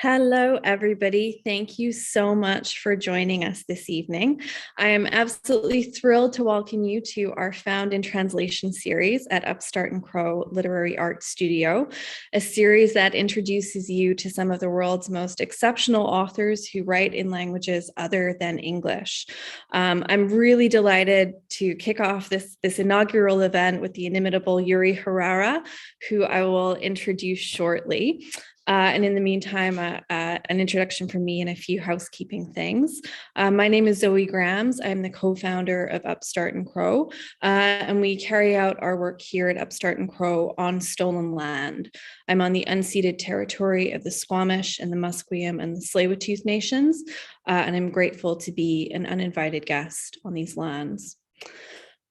Hello, everybody. Thank you so much for joining us this evening. I am absolutely thrilled to welcome you to our Found in Translation series at Upstart Crow Literary Art Studio, a series that introduces you to some of the world's most exceptional authors who write in languages other than English. I'm really delighted to kick off this inaugural event with the inimitable Yuri Hererra, who I will introduce shortly. And in the meantime, an introduction from me and a few housekeeping things. My name is Zoe Grams. I'm the co-founder of Upstart Crow, and we carry out our work here at Upstart Crow on stolen land. I'm on the unceded territory of the Squamish and the Musqueam and the Tsleil-Waututh nations, and I'm grateful to be an uninvited guest on these lands.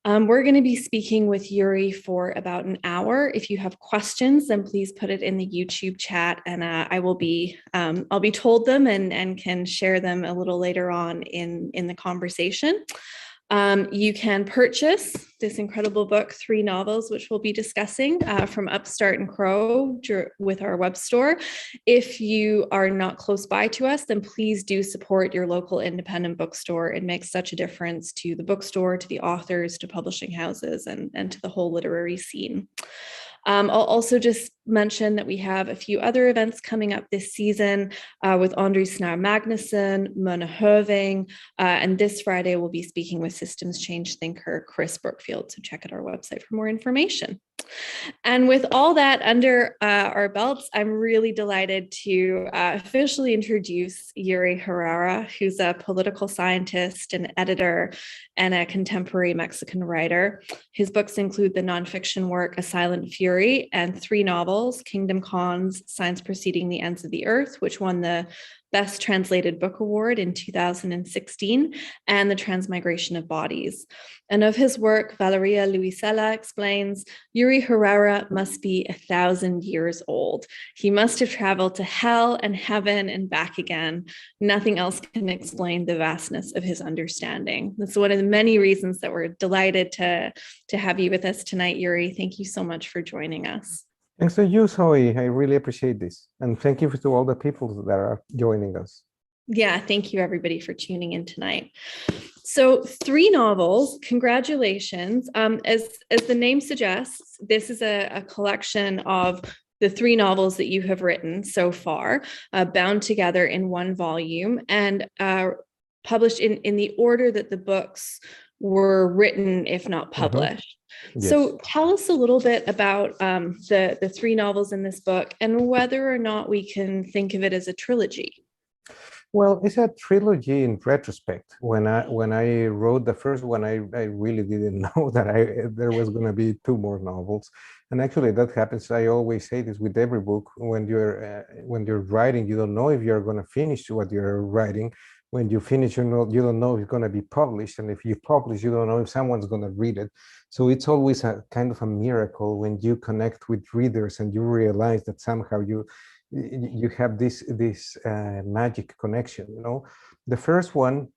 We're going to be speaking with Yuri for about an hour. If you have questions, then please put it in the YouTube chat, and I'll be told them and can share them a little later on in the conversation. You can purchase this incredible book, 3 novels, which we'll be discussing from Upstart Crow with our web store. If you are not close by to us, then please do support your local independent bookstore. It makes such a difference to the bookstore, to the authors, to publishing houses, and to the whole literary scene. I'll also just mention that we have a few other events coming up this season with Andrew Snar Magnuson, Mona Herving, and this Friday we'll be speaking with systems change thinker Chris Brookfield. So check out our website for more information. And with all that under our belts, I'm really delighted to officially introduce Yuri Hererra, who's a political scientist, an editor, and a contemporary Mexican writer. His books include the nonfiction work A Silent Fury and 3 novels, Kingdom Cons, Signs Preceding the Ends of the Earth, which won the Best Translated Book Award in 2016, and The Transmigration of Bodies. And of his work, Valeria Luisella explains, Yuri Hererra must be 1,000 years old. He must have traveled to hell and heaven and back again. Nothing else can explain the vastness of his understanding. That's one of the many reasons that we're delighted to have you with us tonight, Yuri. Thank you so much for joining us. Thanks to you, Zoe. I really appreciate this. And thank you to all the people that are joining us. Yeah, thank you everybody for tuning in tonight. So 3 novels, congratulations. As the name suggests, this is a collection of the 3 novels that you have written so far, bound together in one volume and published in the order that the books were written, if not published. Yes. So tell us a little bit about the 3 novels in this book and whether or not we can think of it as a trilogy. Well, it's a trilogy in retrospect. When I wrote the first one, I really didn't know that there was going to be 2 more novels. And actually that happens. I always say this with every book. When you're writing, you don't know if you're going to finish what you're writing. When you finish, you don't know if it's going to be published. And if you publish, you don't know if someone's going to read it. So it's always a kind of a miracle when you connect with readers and you realize that somehow you have this magic connection. You know, the first one,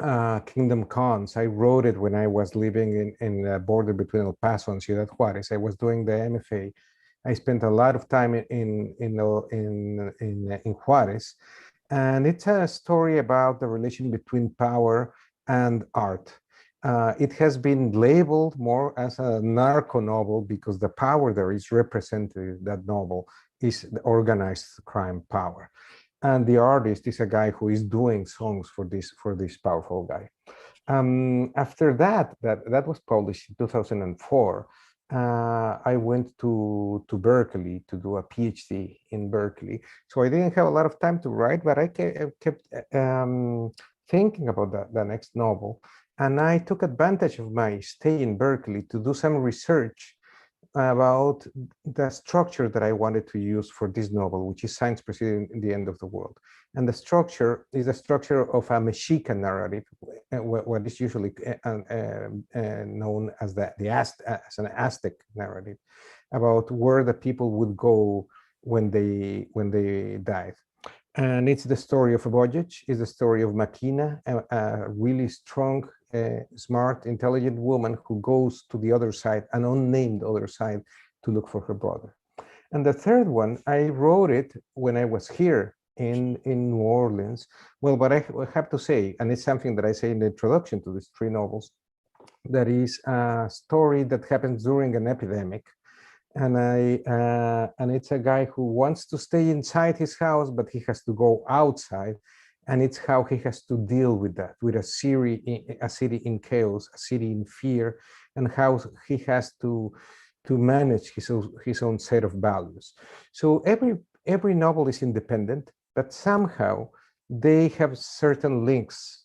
Kingdom Cons, I wrote it when I was living in the border between El Paso and Ciudad Juarez. I was doing the MFA. I spent a lot of time in Juarez, and it's a story about the relation between power and art. It has been labeled more as a narco novel because the power there is represented. That novel is the organized crime power, and the artist is a guy who is doing songs for this powerful guy. After that was published in 2004. I went to Berkeley to do a PhD in Berkeley, so I didn't have a lot of time to write, but I kept thinking about the next novel, and I took advantage of my stay in Berkeley to do some research about the structure that I wanted to use for this novel, which is Signs Preceding the End of the World. And the structure is the structure of a Mexica narrative, what is usually known as as an Aztec narrative, about where the people would go when they died. And it's the story of a voyage, it's the story of Makina, a really strong, smart, intelligent woman who goes to the other side, an unnamed other side, to look for her brother. And the third one, I wrote it when I was here in New Orleans. Well, but I have to say, and it's something that I say in the introduction to these three novels, that is a story that happens during an epidemic. And it's a guy who wants to stay inside his house, but he has to go outside. And it's how he has to deal with that, with a city in chaos, a city in fear, and how he has to manage his own set of values. So every novel is independent, but somehow they have certain links.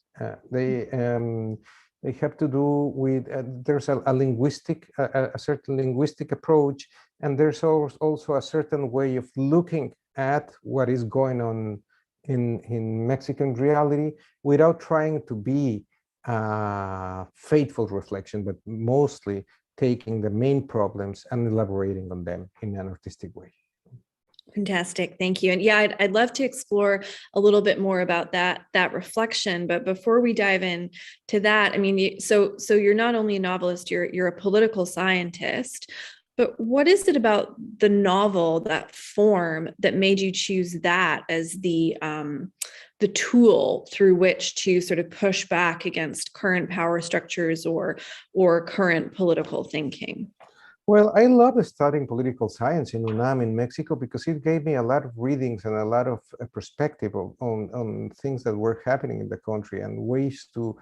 They have to do with there's a certain linguistic approach, and there's also a certain way of looking at what is going on in Mexican reality without trying to be a faithful reflection, but mostly taking the main problems and elaborating on them in an artistic way. Fantastic. Thank you. And yeah, I'd love to explore a little bit more about that reflection. But before we dive in to that, I mean, so you're not only a novelist, you're a political scientist. But what is it about the novel, that form, that made you choose that as the tool through which to sort of push back against current power structures or current political thinking? Well, I love studying political science in UNAM in Mexico because it gave me a lot of readings and a lot of perspective on things that were happening in the country and ways to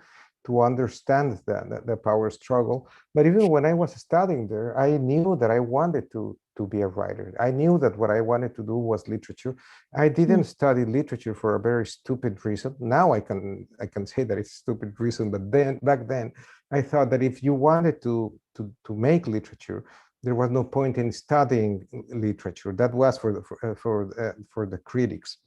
understand the power struggle. But even when I was studying there, I knew that I wanted to be a writer. I knew that what I wanted to do was literature. I didn't study literature for a very stupid reason. Now I can say that it's a stupid reason, but then back then I thought that if you wanted to make literature, there was no point in studying literature. That was for the critics.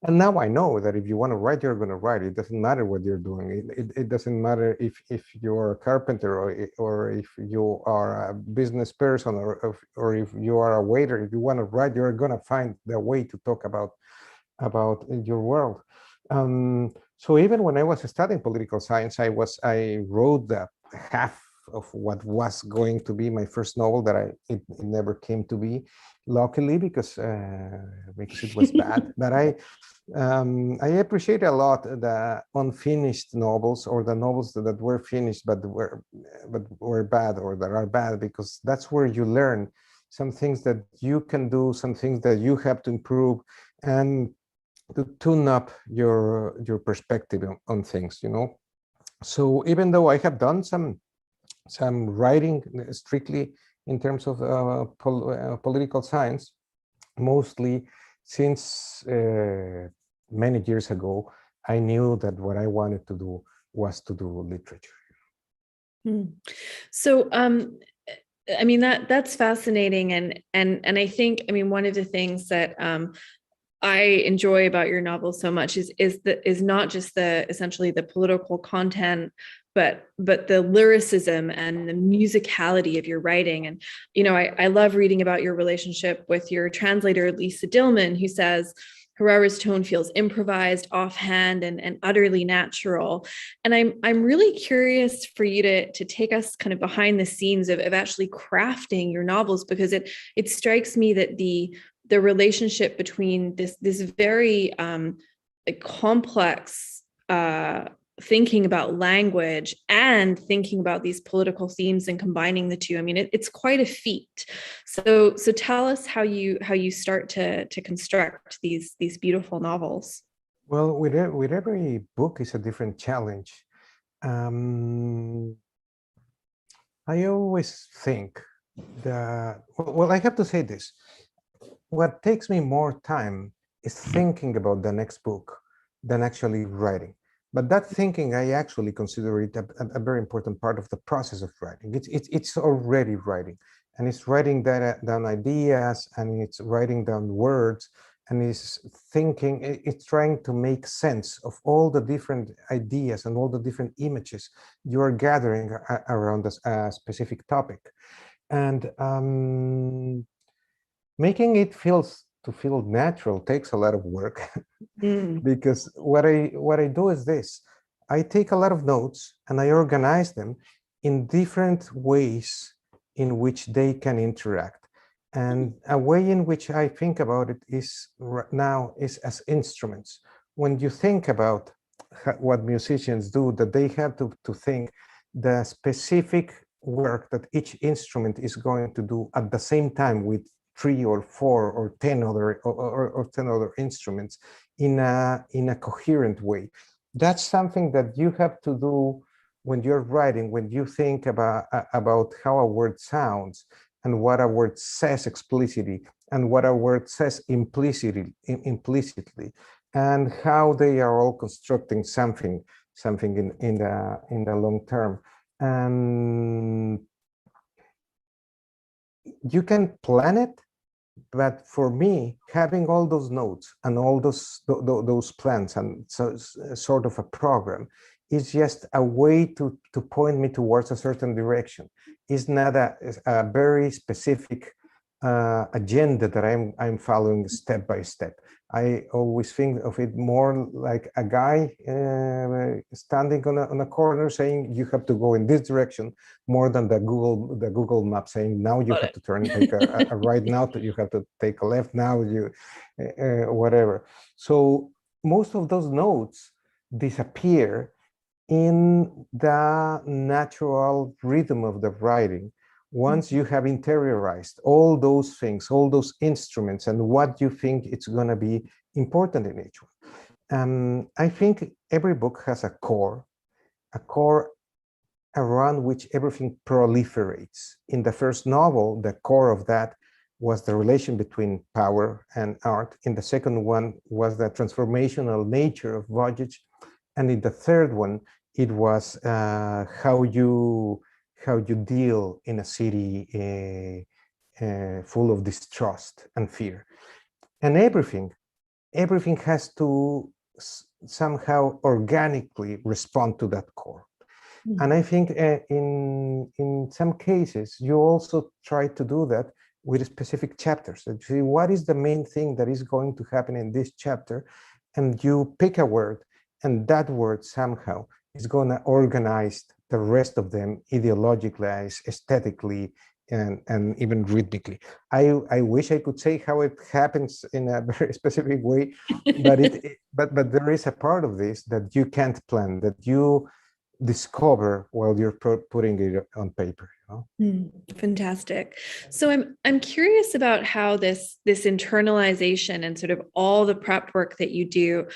And now I know that if you want to write, you're going to write. It doesn't matter what you're doing. It doesn't matter if you're a carpenter or if you are a business person or if you are a waiter. If you want to write, you're going to find the way to talk about your world. So even when I was studying political science, I wrote the half of what was going to be my first novel that it never came to be, luckily, because it was bad. But I appreciate a lot the unfinished novels or the novels that were finished but were bad or that are bad, because that's where you learn some things that you can do, some things that you have to improve, and to tune up your perspective on things, you know. So even though I have done some writing strictly in terms of political science, mostly since many years ago, I knew that what I wanted to do was to do literature. So, I mean, that's fascinating, and I think, I mean, one of the things that I enjoy about your novel so much is not just essentially the political content, but the lyricism and the musicality of your writing. And, you know, I love reading about your relationship with your translator, Lisa Dillman, who says Herrera's tone feels improvised, offhand, and utterly natural. And I'm really curious for you to take us kind of behind the scenes of actually crafting your novels, because it strikes me that the relationship between this very complex thinking about language and thinking about these political themes and combining the two, I mean, it's quite a feat. So tell us how you start to construct these beautiful novels. Well, with every book is a different challenge. I always think that, well, I have to say this. What takes me more time is thinking about the next book than actually writing. But that thinking, I actually consider it a very important part of the process of writing. It's already writing, and it's writing down ideas, and it's writing down words, and it's thinking, it's trying to make sense of all the different ideas and all the different images you are gathering around a specific topic. And making it feel natural takes a lot of work. Because what I do is this: I take a lot of notes and I organize them in different ways in which they can interact. And a way in which I think about it is now is as instruments. When you think about what musicians do, that they have to think the specific work that each instrument is going to do at the same time with 3 or 4 or 10 other or 10 other instruments in a coherent way. That's something that you have to do when you're writing, when you think about how a word sounds and what a word says explicitly and what a word says implicitly, and how they are all constructing something in the long term. And you can plan it, but for me, having all those notes and all those plans and so sort of a program is just a way to point me towards a certain direction. It's not a very specific agenda that I'm following step by step. I always think of it more like a guy standing on a corner saying you have to go in this direction, more than the Google map saying now you have to turn, take a right now, you have to take a left now, you whatever. So most of those notes disappear in the natural rhythm of the writing once you have interiorized all those things, all those instruments, and what you think it's going to be important in each one. I think every book has a core around which everything proliferates. In the first novel, the core of that was the relation between power and art. In the second one was the transformational nature of voyage. And in the third one, it was how you deal in a city full of distrust and fear. And everything has to somehow organically respond to that core. And I think in some cases, you also try to do that with specific chapters. So you see, what is the main thing that is going to happen in this chapter? And you pick a word, and that word somehow is going to organize the rest of them ideologically, aesthetically, and even rhythmically. I wish I could say how it happens in a very specific way, but there is a part of this that you can't plan, that you discover while you're putting it on paper. Fantastic. So I'm curious about how this internalization and sort of all the prep work that you do,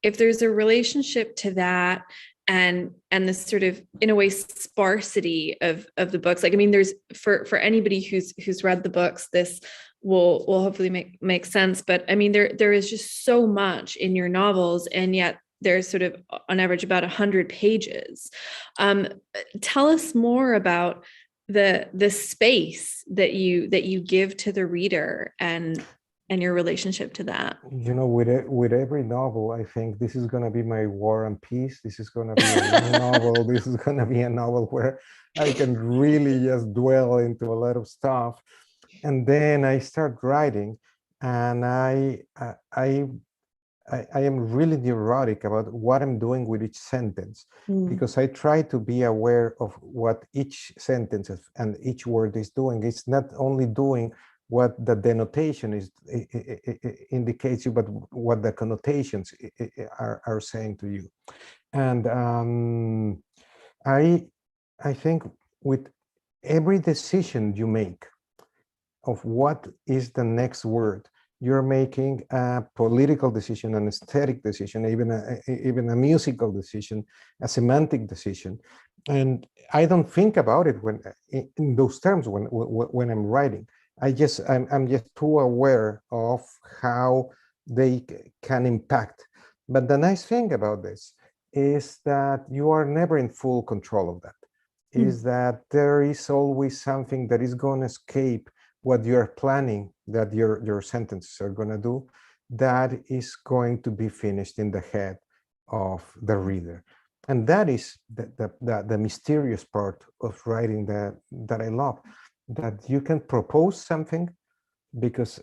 if there's a relationship to that and this sort of, in a way, sparsity of the books. Like, I mean, there's for anybody who's read the books, this will hopefully make sense. But I mean, there is just so much in your novels, and yet there's sort of on average about 100 pages. Tell us more about the space that you give to the reader and your relationship to that. You know, with every novel, I think this is going to be my War and Peace. This is going to be a long novel. This is going to be a novel where I can really just dwell into a lot of stuff. And then I start writing, and I am really neurotic about what I'm doing with each sentence, because I try to be aware of what each sentence and each word is doing. It's not only doing what the denotation indicates you, but what the connotations are saying to you. And I think with every decision you make of what is the next word, you're making a political decision, an aesthetic decision, even a musical decision, a semantic decision. And I don't think about it when in those terms when I'm writing. I'm just too aware of how they can impact. But the nice thing about this is that you are never in full control of that. Is that there is always something that is going to escape what you're planning that your sentences are going to do, that is going to be finished in the head of the reader. And that is the mysterious part of writing that I love, that you can propose something, because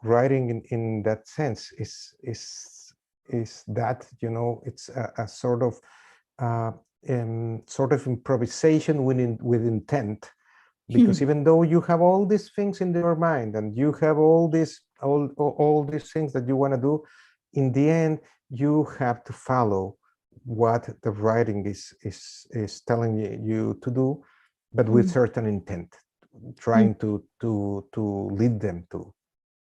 writing in that sense is that, you know, it's a sort of improvisation with intent, because even though you have all these things in your mind and you have all these things that you want to do, in the end you have to follow what the writing is telling you to do, but with certain intent, trying to lead them to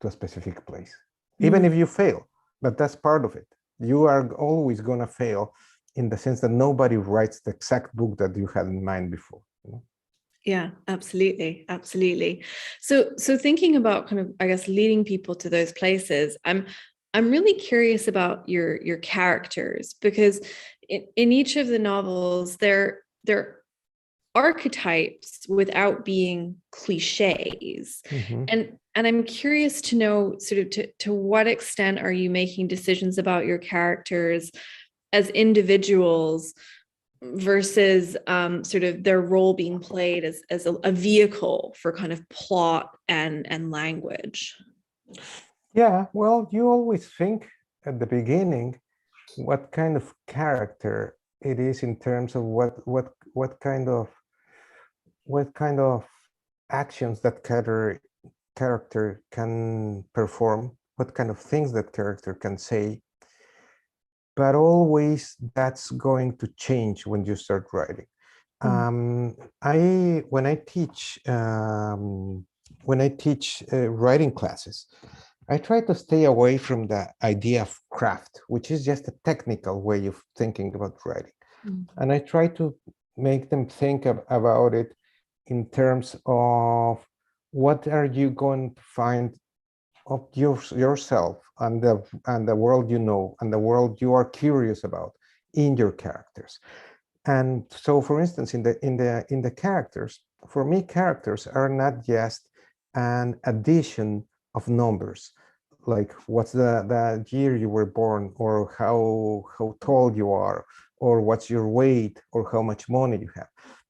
a specific place, even if you fail. But that's part of it. You are always going to fail, in the sense that nobody writes the exact book that you had in mind before. Yeah, absolutely. Absolutely. So thinking about kind of, I guess, leading people to those places, I'm really curious about your characters, because in each of the novels, they're archetypes without being cliches. And I'm curious to know sort of to what extent are you making decisions about your characters as individuals versus sort of their role being played as a vehicle for kind of plot and language? Yeah, well, you always think at the beginning what kind of character it is, in terms of what kind of actions that character can perform, what kind of things that character can say. But always that's going to change when you start writing. When I teach writing classes, I try to stay away from the idea of craft, which is just a technical way of thinking about writing. And I try to make them think about it in terms of what are you going to find of yourself and the world you know and the world you are curious about in your characters. And so, for instance, in the characters, for me, characters are not just an addition of numbers, like what's the year you were born, or how tall you are, or what's your weight, or how much money you have.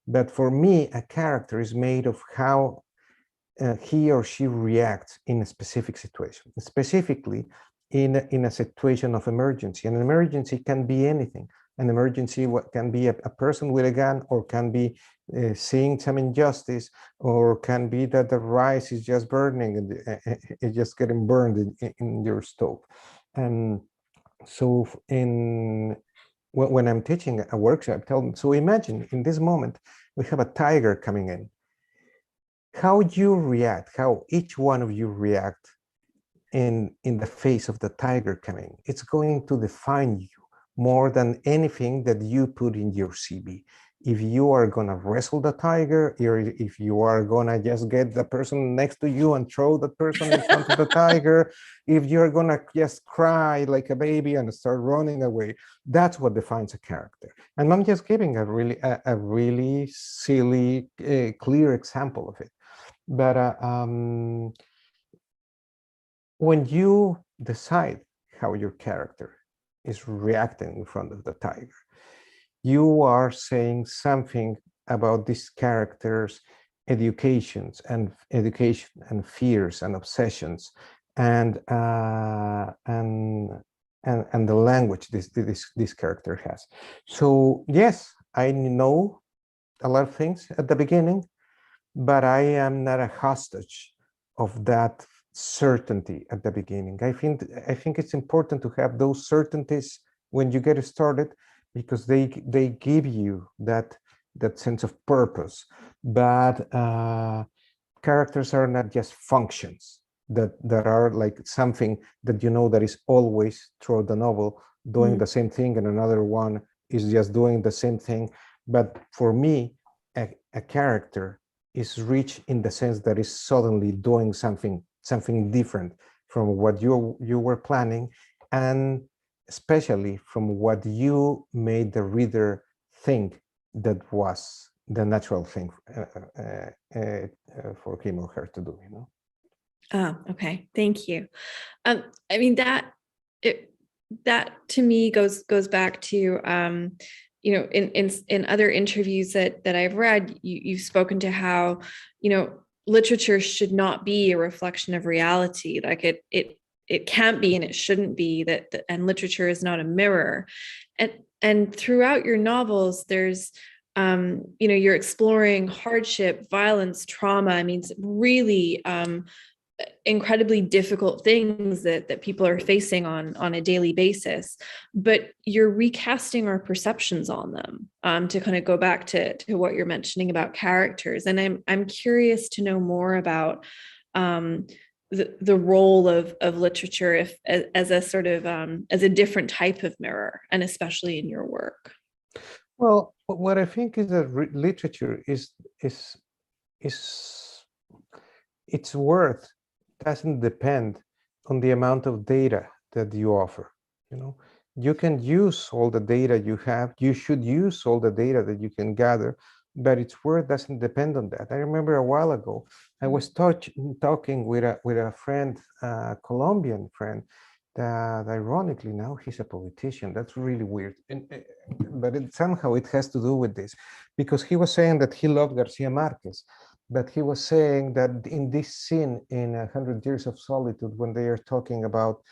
But for me, a character is made of how he or she reacts in a specific situation, specifically in a situation of emergency. And an emergency can be anything. An emergency can be a person with a gun, or can be seeing some injustice, or can be that the rice is just burning and it's just getting burned in your stove. And so when I'm teaching a workshop, I tell them, so imagine in this moment, we have a tiger coming in. How you react, how each one of you react in the face of the tiger coming, it's going to define you more than anything that you put in your CV. If you are going to wrestle the tiger, or if you are going to just get the person next to you and throw that person in front of the tiger, if you're going to just cry like a baby and start running away, that's what defines a character. And I'm just giving a really silly, clear example of it. But when you decide how your character is reacting in front of the tiger, you are saying something about this character's education and fears and obsessions, and the language this character has. So yes, I know a lot of things at the beginning, but I am not a hostage of that certainty at the beginning. I think it's important to have those certainties when you get started, because they give you that sense of purpose. But characters are not just functions that are like something that you know that is always throughout the novel doing the same thing, and another one is just doing the same thing. But for me, a character is rich in the sense that is suddenly doing something different from what you were planning, and especially from what you made the reader think that was the natural thing for him or her to do, you know. Oh, okay. Thank you. I mean, that to me goes back to in other interviews that I've read, you've spoken to how, literature should not be a reflection of reality. Like it can't be, and it shouldn't be and literature is not a mirror. And throughout your novels, there's you're exploring hardship, violence, trauma. I mean, really incredibly difficult things that people are facing on a daily basis, but you're recasting our perceptions on them, to kind of go back to what you're mentioning about characters. And I'm curious to know more about the role of literature as a sort of as a different type of mirror, and especially in your work. Well, what I think is that literature is its worth doesn't depend on the amount of data that you offer. You can use all the data you have. You should use all the data that you can gather, but its worth doesn't depend on that. I remember a while ago, I was talking with a friend, a Colombian friend, that ironically now he's a politician. That's really weird. But somehow it has to do with this, because he was saying that he loved Garcia Marquez, but he was saying that in this scene in 100 Years of Solitude, when they are talking about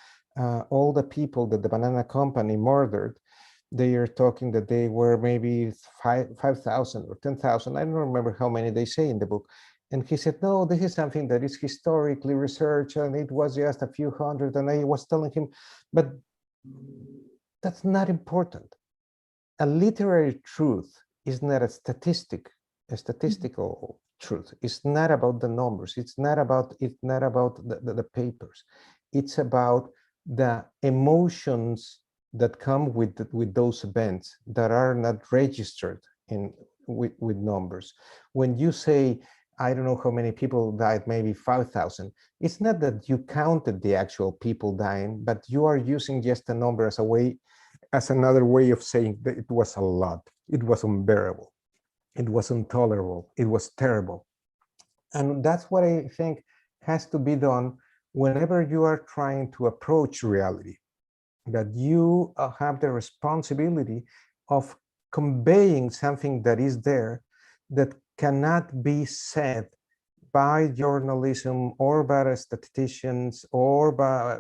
all the people that the banana company murdered, they are talking that they were maybe 5,000 or 10,000. I don't remember how many they say in the book. And he said, no, this is something that is historically researched, and it was just a few hundred. And I was telling him, but that's not important. A literary truth is not a statistical truth. It's not about the numbers. It's not about the papers. It's about the emotions that come with those events that are not registered with numbers. When you say, I don't know how many people died, maybe 5,000, it's not that you counted the actual people dying, but you are using just a number as another way of saying that it was a lot. It was unbearable. It was intolerable. It was terrible. And that's what I think has to be done whenever you are trying to approach reality, that you have the responsibility of conveying something that is there that cannot be said by journalism or by statisticians or by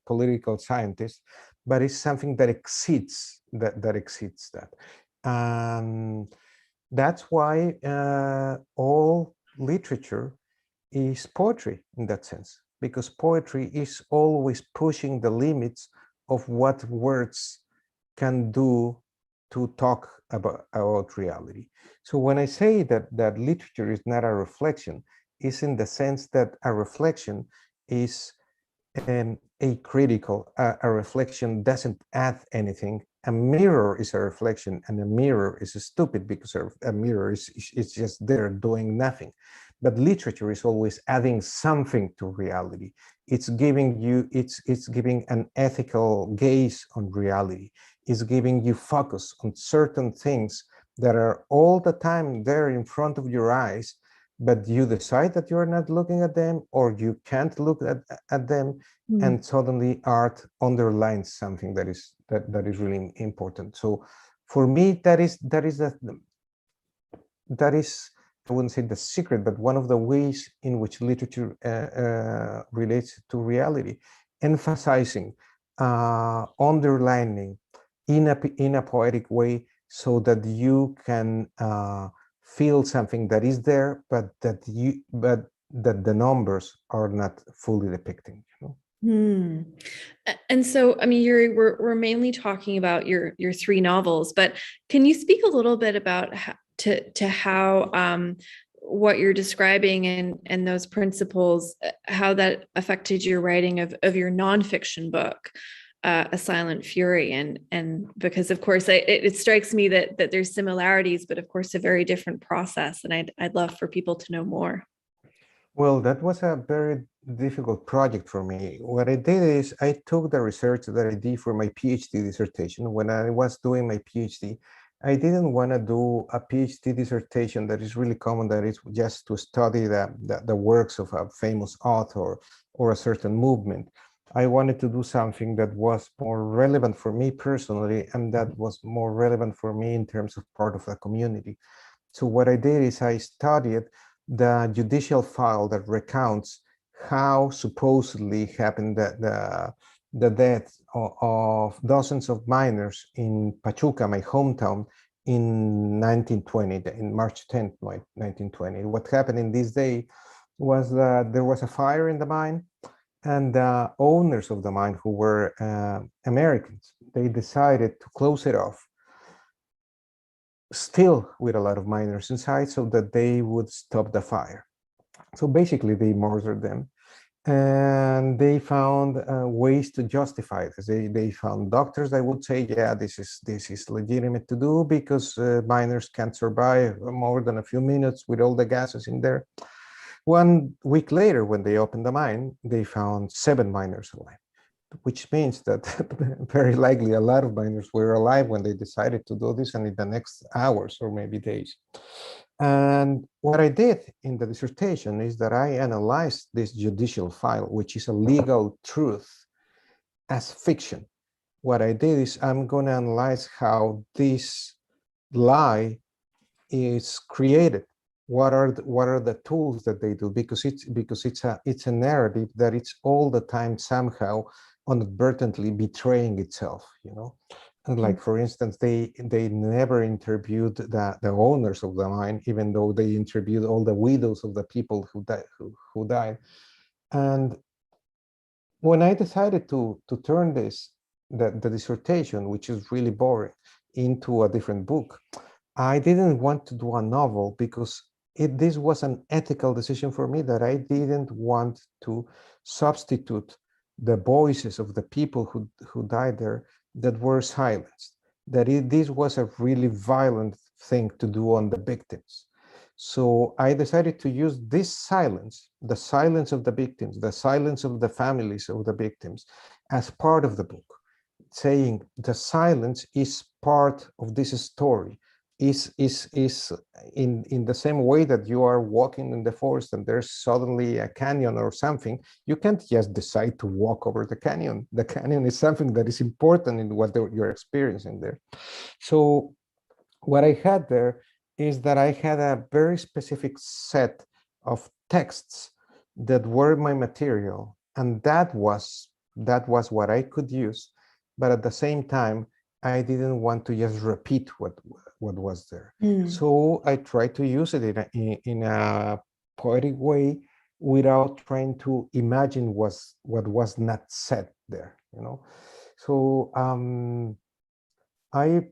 political scientists, but it's something that exceeds that. That's why all literature is poetry in that sense, because poetry is always pushing the limits of what words can do to talk about reality. So when I say that literature is not a reflection, it's in the sense that a reflection is acritical. A reflection doesn't add anything. A mirror is a reflection, and a mirror is stupid because a mirror is just there doing nothing. But literature is always adding something to reality. It's giving an ethical gaze on reality. It's giving you focus on certain things that are all the time there in front of your eyes, but you decide that you're not looking at them, or you can't look at them, and suddenly art underlines something that is really important. So for me, that is I wouldn't say the secret, but one of the ways in which literature relates to reality, emphasizing, underlining in a poetic way, so that you can feel something that is there, but that the numbers are not fully depicting. And so, I mean, Yuri, we're mainly talking about your three novels, but can you speak a little bit about how what you're describing and those principles, how that affected your writing of your nonfiction book, A Silent Fury, and because of course it strikes me that there's similarities, but of course a very different process, and I'd love for people to know more. Well, that was a very difficult project for me. What I did is I took the research that I did for my PhD dissertation. When I was doing my PhD, I didn't want to do a PhD dissertation that is really common, that is just to study the works of a famous author or a certain movement. I wanted to do something that was more relevant for me personally, and that was more relevant for me in terms of part of the community. So what I did is I studied the judicial file that recounts how supposedly happened the death of dozens of miners in Pachuca, my hometown, in 1920, in March 10th, 1920. What happened in this day was that there was a fire in the mine, and the owners of the mine, who were Americans, they decided to close it off, still with a lot of miners inside, so that they would stop the fire. So basically, they murdered them, and they found ways to justify this. They found doctors that would say, yeah, this is legitimate to do because miners can't survive more than a few minutes with all the gases in there. 1 week later, when they opened the mine, they found 7 miners alive, which means that very likely a lot of miners were alive when they decided to do this, and in the next hours or maybe days. And what I did in the dissertation is that I analyzed this judicial file, which is a legal truth, as fiction. What I did is I'm going to analyze how this lie is created. What are the tools that they do? Because it's a narrative that it's all the time somehow inadvertently betraying itself, you know. And like, for instance, they never interviewed the owners of the mine, even though they interviewed all the widows of the people who died. And when I decided to turn the dissertation, which is really boring, into a different book, I didn't want to do a novel because this was an ethical decision for me, that I didn't want to substitute the voices of the people who died there that were silenced, that this was a really violent thing to do on the victims. So I decided to use this silence, the silence of the victims, the silence of the families of the victims, as part of the book, saying the silence is part of this story, is in the same way that you are walking in the forest and there's suddenly a canyon or something. You can't just decide to walk over the canyon. The canyon is something that is important in what you're experiencing there. So what I had there is that I had a very specific set of texts that were my material, and that was what I could use. But at the same time, I didn't want to just repeat what was there. So I tried to use it in a poetic way without trying to imagine what was not said there, you know. So I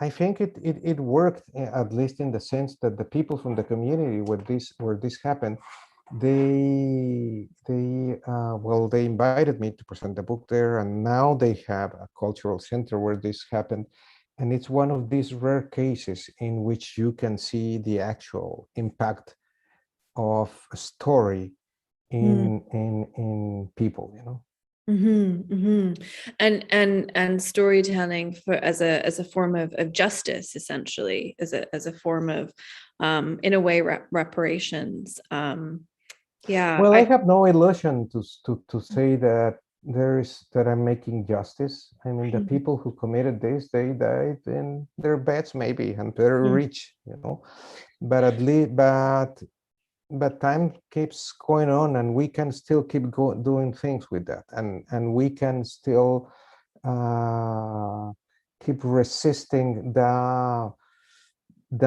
think it worked, at least in the sense that the people from the community where this happened, they invited me to present the book there, and now they have a cultural center where this happened, and it's one of these rare cases in which you can see the actual impact of a story in people, you know. And storytelling as a form of justice, essentially, as a form of in a way reparations. Well, I have no illusion to say that I'm making justice. I mean, the people who committed this, they died in their beds maybe, and they're rich, you know. But at least, but time keeps going on, and we can still keep doing things with that, and we can still keep resisting the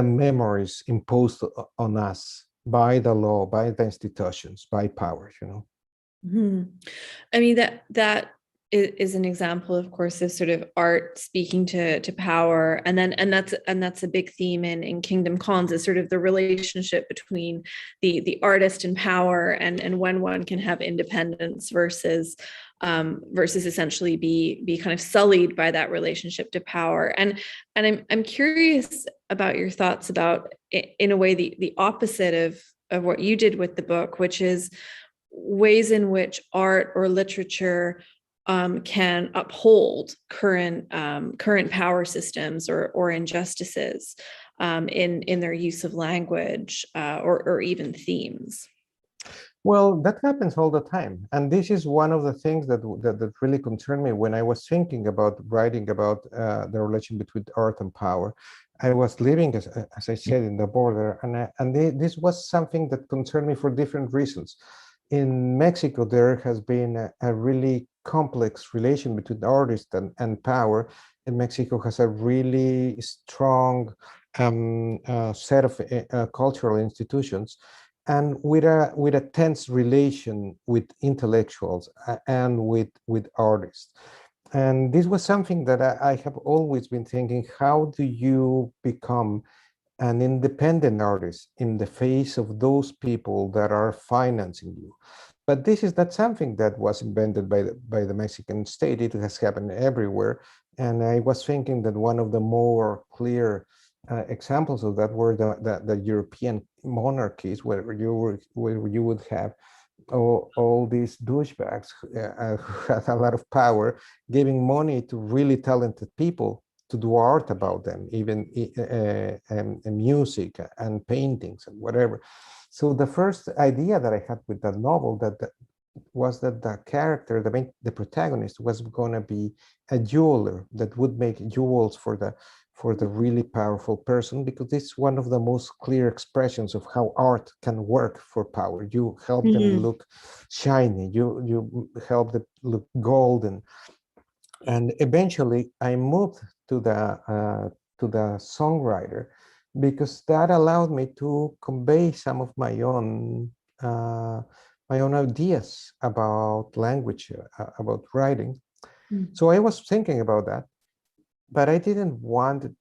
memories imposed on us by the law, by the institutions, by powers, you know. I mean, that is an example, of course, of sort of art speaking to power, and that's a big theme in Kingdom Cons, is sort of the relationship between the artist and power, and when one can have independence versus essentially be kind of sullied by that relationship to power. And I'm curious about your thoughts about, in a way, the opposite of what you did with the book, which is ways in which art or literature can uphold current power systems or injustices in their use of language or even themes. Well, that happens all the time, and this is one of the things that really concerned me when I was thinking about writing about the relation between art and power. I was living, as I said, in the border, and this was something that concerned me for different reasons. In Mexico, there has been a really complex relation between artist and power. And Mexico has a really strong set of cultural institutions, and with a tense relation with intellectuals and with artists. And this was something that I have always been thinking: how do you become an independent artist in the face of those people that are financing you? But this is not something that was invented by the Mexican state. It has happened everywhere. And I was thinking that one of the more clear examples of that were the European monarchies, where you would have all these douchebags who had a lot of power, giving money to really talented people to do art about them, even music and paintings and whatever. So the first idea that I had with that novel was that the character, the protagonist, was going to be a jeweler that would make jewels for the really powerful person, because it's one of the most clear expressions of how art can work for power. You help them look shiny, you help them look golden. And eventually I moved to the songwriter, because that allowed me to convey some of my own ideas about language, about writing. So I was thinking about that, but I didn't want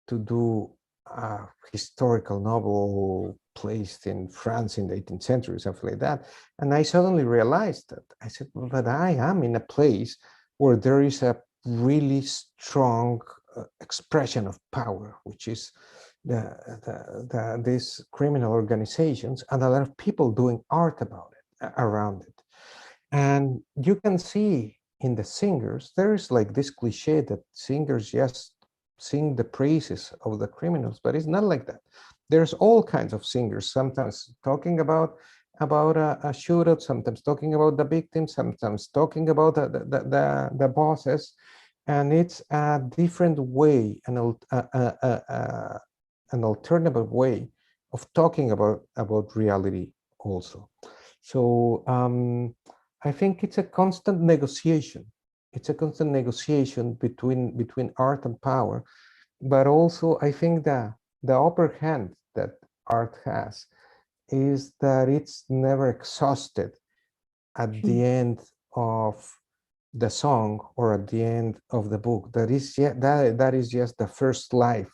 to do a historical novel placed in France in the 18th century, something like that. And I suddenly realized that I said, well, but I am in a place where there is a really strong expression of power, which is these criminal organizations, and a lot of people doing art about it, around it. And you can see in the singers, there is like this cliche that singers just sing the praises of the criminals, but it's not like that. There's all kinds of singers, sometimes talking about a shootout, sometimes talking about the victims, sometimes talking about the bosses. And it's a different way, an alternative way of talking about reality also. So I think it's a constant negotiation. It's a constant negotiation between art and power. But also, I think that the upper hand that art has is that it's never exhausted at the end of the song or at the end of the book. That is just the first life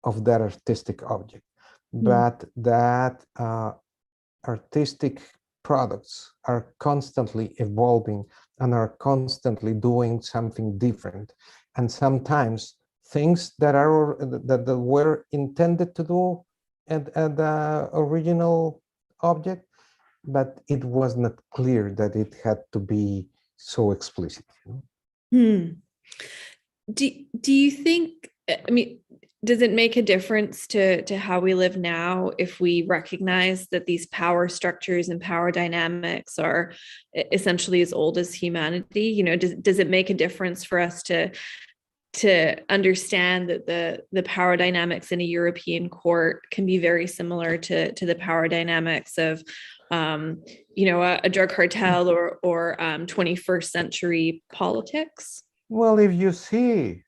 of that artistic object. But that artistic products are constantly evolving and are constantly doing something different. And sometimes things that were intended to do at the original object, but it was not clear that it had to be so explicit. Do you think, I mean, does it make a difference to how we live now if we recognize that these power structures and power dynamics are essentially as old as humanity? You know, does it make a difference for us to understand that the power dynamics in a European court can be very similar to the power dynamics of a drug cartel or 21st century politics? Well, if you see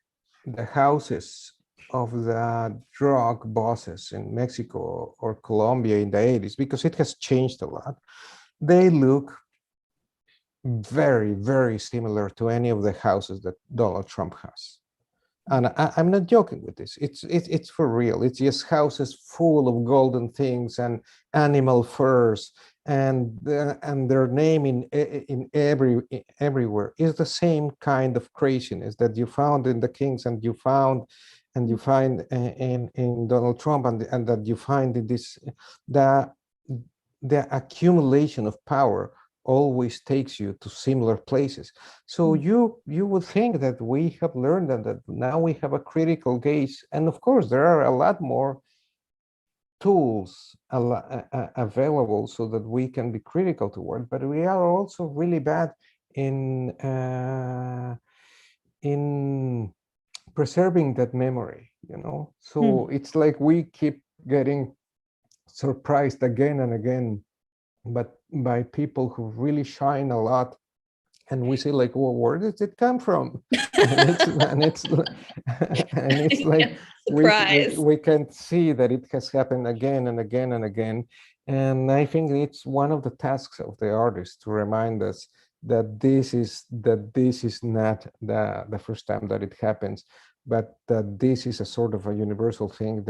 the houses of the drug bosses in Mexico or Colombia in the 80s, because it has changed a lot, they look very, very similar to any of the houses that Donald Trump has. And I'm not joking with this. It's for real. It's just houses full of golden things and animal furs, and their name in everywhere is the same kind of craziness that you found in the Kings, and you find in Donald Trump, and that you find in this the accumulation of power always takes you to similar places. So you would think that we have learned that now we have a critical gaze, and of course there are a lot more tools available so that we can be critical toward, but we are also really bad in preserving that memory, so it's like we keep getting surprised again and again, but by people who really shine a lot And we say like, well, where does it come from? And it's like Surprise. we can see that it has happened again and again and again. And I think it's one of the tasks of the artist to remind us that this is not the first time that it happens, but that this is a sort of a universal thing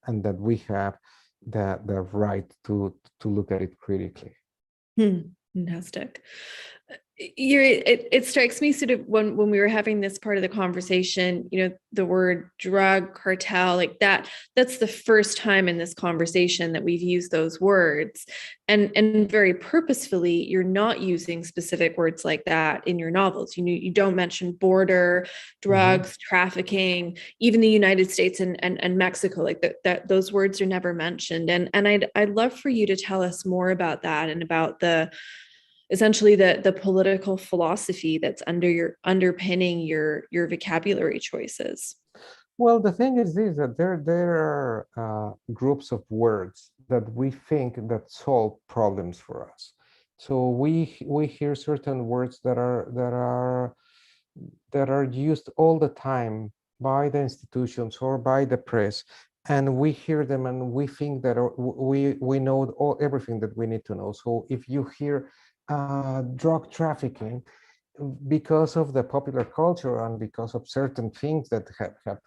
and that we have the right to look at it critically. Fantastic. It strikes me sort of when we were having this part of the conversation, the word drug cartel, like that's the first time in this conversation that we've used those words, and very purposefully you're not using specific words like that in your novels. You don't mention border, drugs, trafficking, even the United States and Mexico, like that those words are never mentioned. And I'd love for you to tell us more about that and about essentially the political philosophy that's underpinning your vocabulary choices. Well, the thing is this, that there are groups of words that we think that solve problems for us. So we hear certain words that are used all the time by the institutions or by the press, and we hear them and we think that we know everything that we need to know. So if you hear drug trafficking, because of the popular culture and because of certain things that have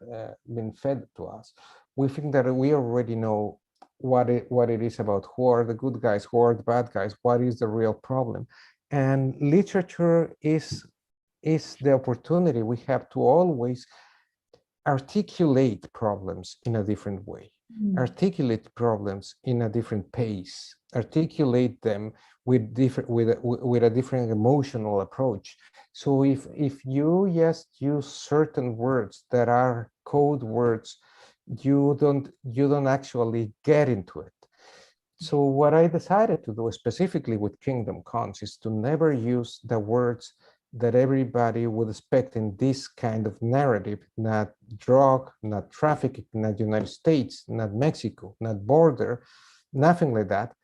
been fed to us, we think that we already know what it is about, who are the good guys, who are the bad guys, what is the real problem. And literature is the opportunity we have to always articulate problems in a different way, articulate problems in a different pace, articulate them with a different emotional approach. So if you just use certain words that are code words, you don't actually get into it. So what I decided to do specifically with Kingdom Cons is to never use the words that everybody would expect in this kind of narrative, not drug, not trafficking, not United States, not Mexico, not border, nothing like that.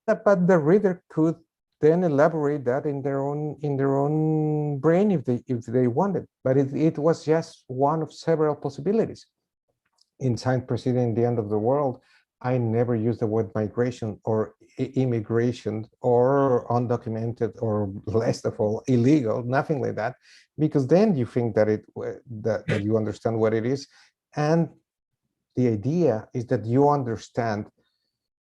But the reader could then elaborate that in their own brain if they wanted. But it was just one of several possibilities. In Signs Preceding the End of the World, I never used the word migration or immigration or undocumented or less of all illegal, nothing like that, because then you think that that you understand what it is. And the idea is that you understand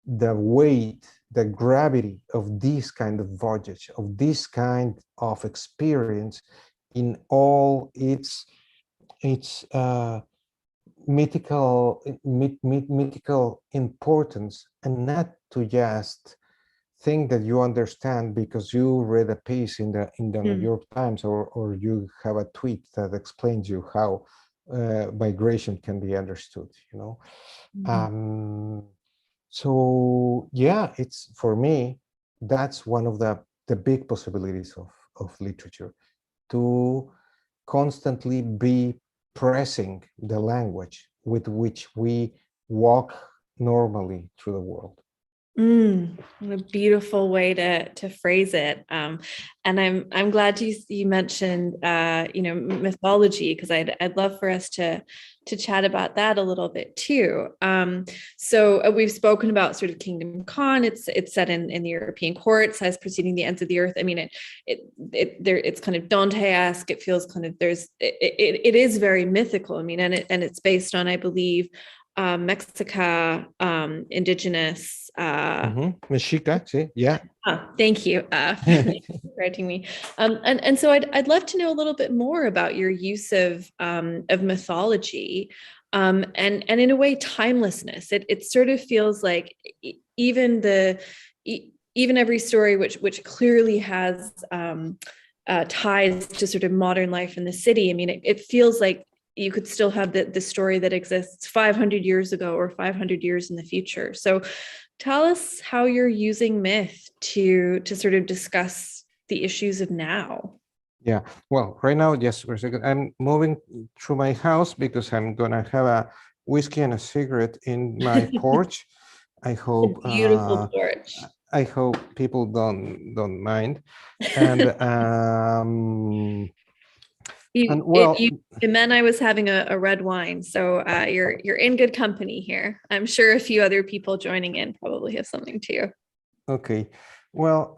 the weight, the gravity of this kind of voyage, of this kind of experience in all its mythical importance, and not to just think that you understand because you read a piece in the New York Times or you have a tweet that explains you how migration can be understood, so yeah, it's, for me, that's one of the big possibilities of literature, to constantly be pressing the language with which we walk normally through the world. What a beautiful way to phrase it. And I'm glad you mentioned mythology, because I'd love for us to chat about that a little bit too. So we've spoken about sort of Kingdom Con. It's set in the European court, Signs Preceding the Ends of the Earth. I mean, it's kind of Dante-esque. It feels kind of it is very mythical. I mean, and it's based on, I believe, Mexica, indigenous. Mexica, see, yeah. Thank you for correcting me. And so I'd love to know a little bit more about your use of mythology, and in a way timelessness. It sort of feels like even every story which clearly has ties to sort of modern life in the city. I mean, it feels like you could still have the story that exists 500 years ago or 500 years in the future. So tell us how you're using myth to sort of discuss the issues of now. Yeah, well, right now, just for a second, I'm moving through my house because I'm gonna have a whiskey and a cigarette in my porch. I hope beautiful porch. I hope people don't mind. And well, And then I was having a red wine, so you're in good company here. I'm sure a few other people joining in probably have something too. okay. Well,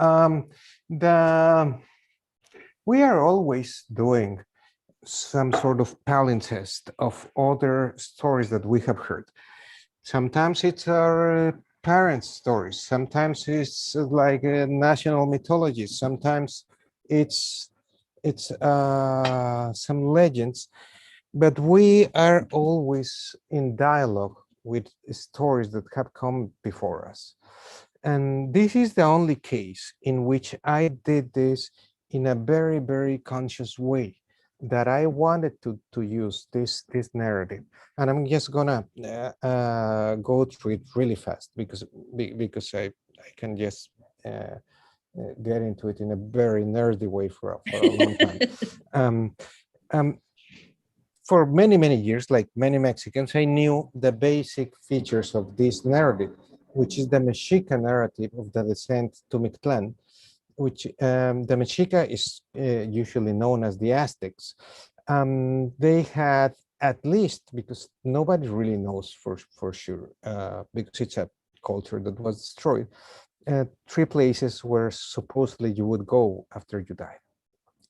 we are always doing some sort of palimpsest of other stories that we have heard. Sometimes it's our parents' stories. Sometimes it's like national mythology. Sometimes it's some legends. But we are always in dialogue with stories that have come before us. And this is the only case in which I did this in a very, very conscious way, that I wanted to use this narrative. And I'm just gonna go through it really fast because I can just get into it in a very nerdy way for a long time. um, um, for many, many years, like many Mexicans, I knew the basic features of this narrative, which is the Mexica narrative of the descent to Mictlan, which the Mexica is usually known as the Aztecs. They had at least, because nobody really knows for sure, because it's a culture that was destroyed, 3 places where supposedly you would go after you died.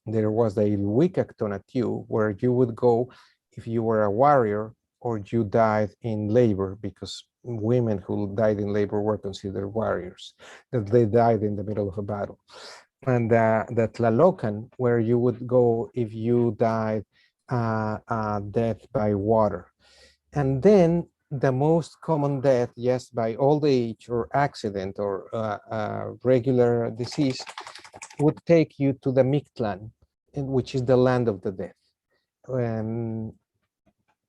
There was the Ilhuicactonatiuh, where you would go if you were a warrior or you died in labor, because women who died in labor were considered warriors, that they died in the middle of a battle. And the Tlalocan, where you would go if you died death by water. And then the most common death, yes, by old age or accident or regular disease, would take you to the Mictlan, which is the land of the dead.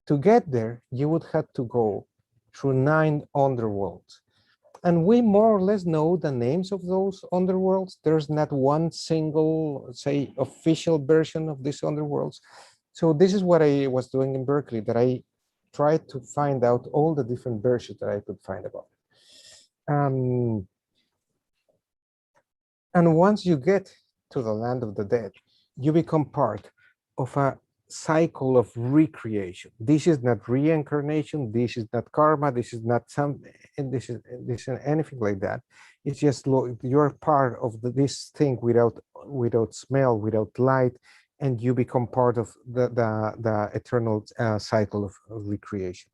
To get there, you would have to go through 9 underworlds. And we more or less know the names of those underworlds. There's not one single, say, official version of these underworlds. So this is what I was doing in Berkeley, that I tried to find out all the different versions that I could find about it. And once you get to the land of the dead, you become part of a cycle of recreation. This is not reincarnation. This is not karma. This is not this is anything like that. It's just you're part of this thing without smell, without light, and you become part of the eternal cycle of recreation.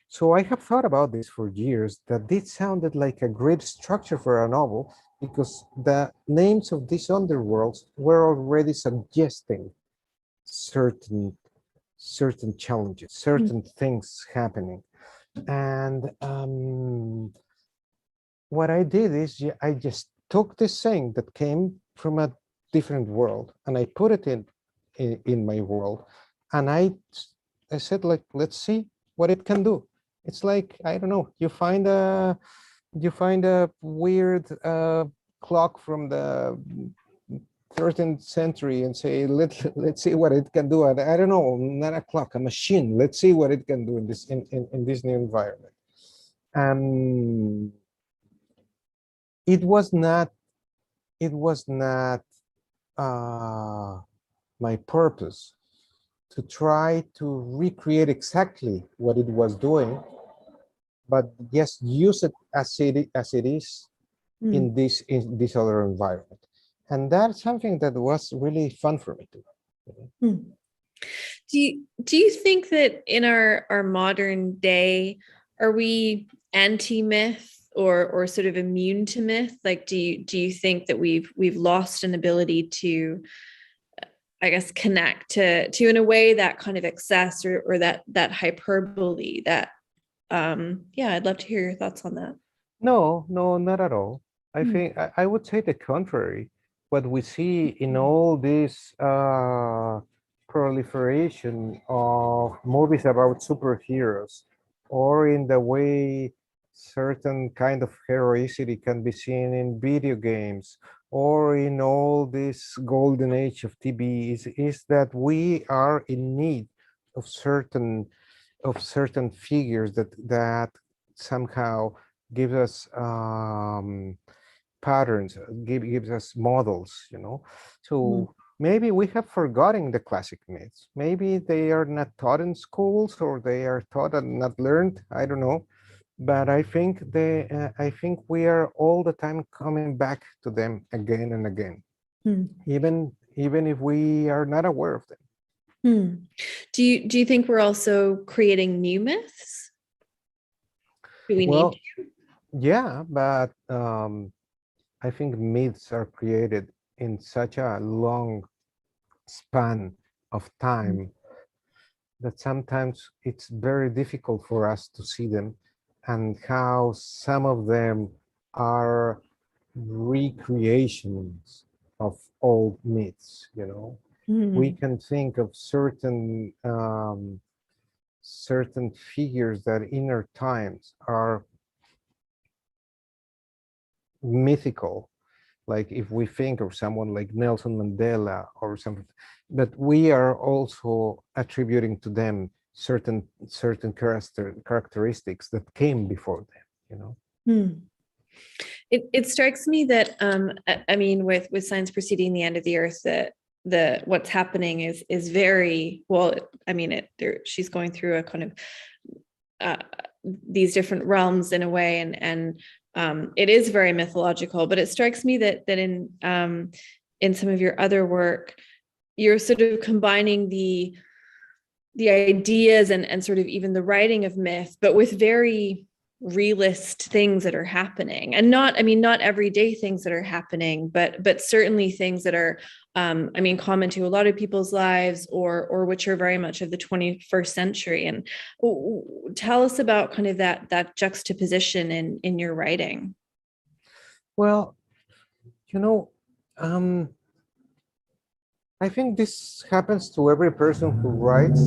So I have thought about this for years, that this sounded like a great structure for a novel, because the names of these underworlds were already suggesting certain challenges, certain things happening. And what I did is I just took this thing that came from a different world and I put it in my world, and I said, like, let's see what it can do. It's like, I don't know, you find a weird clock from the 13th century and say, let's see what it can do. And I don't know, not a clock, a machine. Let's see what it can do in this new environment. It was not my purpose to try to recreate exactly what it was doing, but just use it as it is in this other environment. And that's something that was really fun for me too. Do you think that in our modern day, are we anti-myth or sort of immune to myth? Like, do you think that we've lost an ability to, I guess, connect to in a way that kind of excess or that hyperbole that yeah, I'd love to hear your thoughts on that. No, not at all. I think I would say the contrary. What we see in all this proliferation of movies about superheroes, or in the way certain kind of heroicity can be seen in video games, or in all this golden age of TV, is that we are in need of certain figures that somehow give us patterns, gives us models, you know. So maybe we have forgotten the classic myths. Maybe they are not taught in schools, or they are taught and not learned. I don't know. But I think we are all the time coming back to them again and again, even if we are not aware of them. Do you think we're also creating new myths? Do we need to? Yeah, but I think myths are created in such a long span of time that sometimes it's very difficult for us to see them, and how some of them are recreations of old myths, you know. We can think of certain figures that in our times are mythical, like if we think of someone like Nelson Mandela or something, but we are also attributing to them certain characteristics that came before them, you know. It strikes me that I mean, with Signs Preceding the End of the Earth, that the what's happening is very well. I mean, she's going through a kind of these different realms in a way, and it is very mythological. But it strikes me that in some of your other work, you're sort of combining the ideas and sort of even the writing of myth, but with very realist things that are happening, and not everyday things that are happening, but certainly things that are common to a lot of people's lives, or which are very much of the 21st century. And tell us about kind of that juxtaposition in your writing. Well, you know, I think this happens to every person who writes.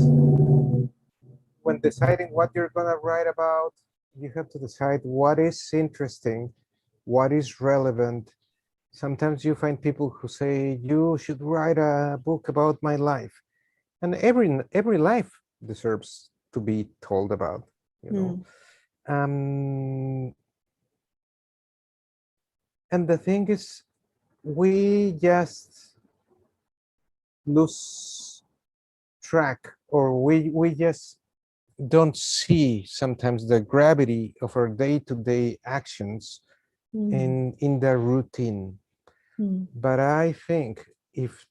When deciding what you're gonna write about, you have to decide what is interesting, what is relevant. Sometimes you find people who say, you should write a book about my life. And every life deserves to be told about, you know. And the thing is, we just lose track, or we just don't see sometimes the gravity of our day-to-day actions in the routine. But I think if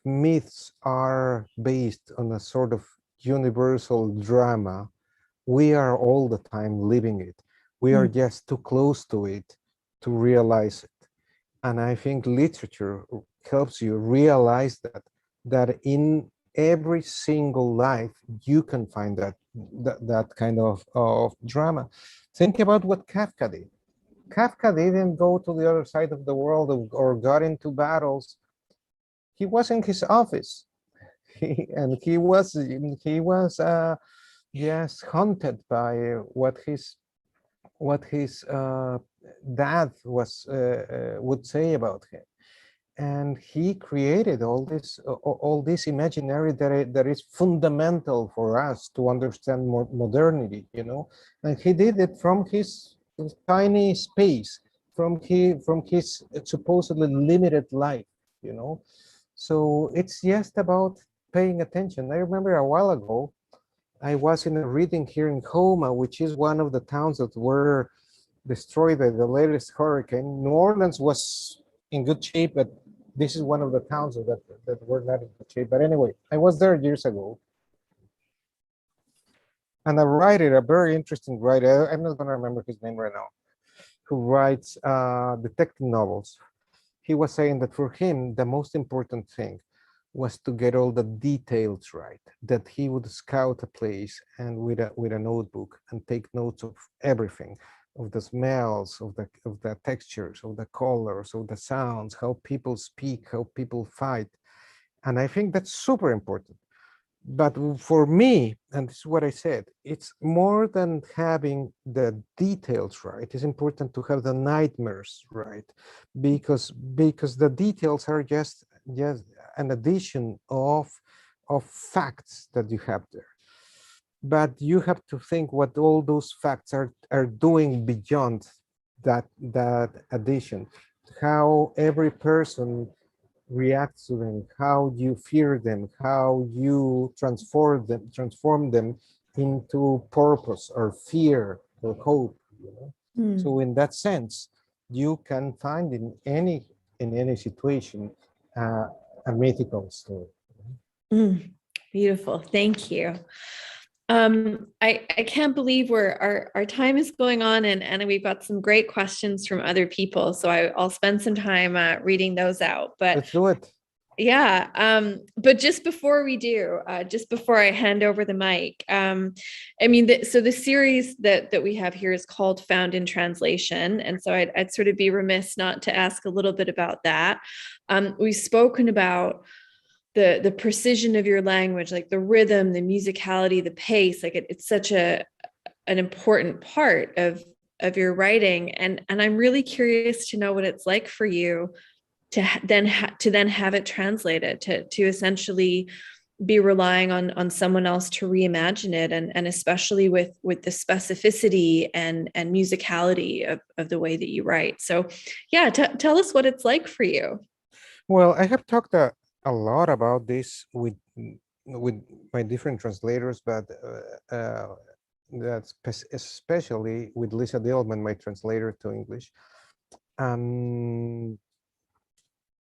myths are based on a sort of universal drama, we are all the time living it. We are just too close to it to realize it. And I think literature helps you realize that in every single life you can find that kind of drama. Think about what Kafka did. Kafka didn't go to the other side of the world or got into battles. He was in his office, and he was yes, haunted by what his dad would say about him. And he created all this imaginary that is fundamental for us to understand modernity, you know. And he did it from his tiny space, from his supposedly limited life, you know. So it's just about paying attention. I remember a while ago, I was in a reading here in Houma, which is one of the towns that were destroyed by the latest hurricane. New Orleans was in good shape, but this is one of the towns that were not in good shape. But anyway, I was there years ago. And a writer, a very interesting writer, I'm not going to remember his name right now, who writes detective novels. He was saying that for him, the most important thing was to get all the details right, that he would scout a place and with a notebook and take notes of everything, of the smells, of the textures, of the colors, of the sounds, how people speak, how people fight. And I think that's super important. But for me, and this is what I said, it's more than having the details right. It's important to have the nightmares right, because the details are just an addition of facts that you have there. But you have to think what all those facts are doing beyond that addition. how every person reacts to them, how you fear them, how you transform them into purpose or fear or hope. You know? So in that sense, you can find in any situation a mythical story. Beautiful. Thank you. I can't believe our time is going on, and we've got some great questions from other people. So I'll spend some time reading those out. But let's do it. Yeah. But just before we do, just before I hand over the mic, I mean, so the series that we have here is called Found in Translation. And so I'd sort of be remiss not to ask a little bit about that. We've spoken about the precision of your language, like the rhythm, the musicality, the pace, like it's such an important part of your writing. And I'm really curious to know what it's like for you to then have it translated, to essentially be relying on someone else to reimagine it, and especially with the specificity and musicality of the way that you write. So yeah, tell us what it's like for you. Well, I have talked a lot about this with my different translators, but that's especially with Lisa Dillman, my translator to English.